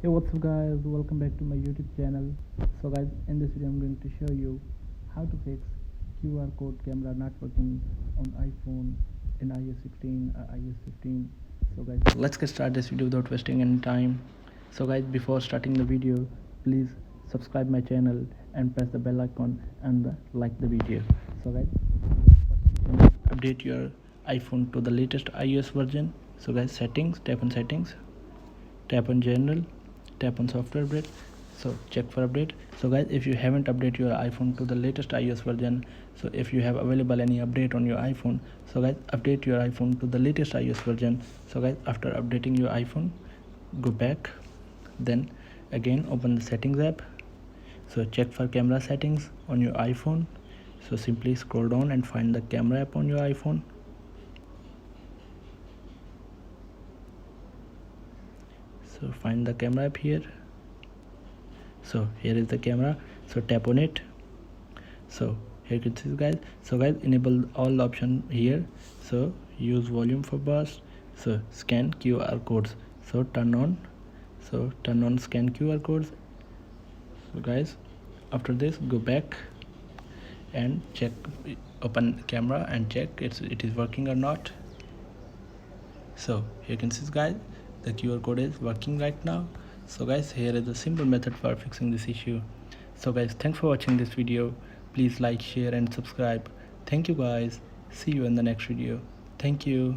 Hey, what's up guys, welcome back to my YouTube channel. So guys, in this video I'm going to show you how to fix QR code camera not working on iPhone in iOS 16 or iOS 15. So guys, let's get started this video without wasting any time. So guys, before starting the video, please subscribe my channel and press the bell icon and like the video. So guys, update your iPhone to the latest iOS version. So guys, settings, tap on settings, tap on general, tap on software update. So check for update. So guys, if you haven't updated your iPhone to the latest iOS version, so if you have available any update on your iPhone, so guys, update your iPhone to the latest iOS version. So guys, after updating your iPhone, go back, then again open the settings app. So check for camera settings on your iPhone. So simply scroll down and find the camera app on your iPhone. So find the camera app here. So here is the camera, so tap on it. So here you can see guys. So guys, enable all option here. So use volume for burst. So scan QR codes, so turn on. So turn on scan QR codes. So guys, after this go back and check, open camera and check it is working or not. So here you can see guys, the QR code is working right now. So guys, here is a simple method for fixing this issue. So guys, thanks for watching this video. Please like, share and subscribe. Thank you guys. See you in the next video. Thank you.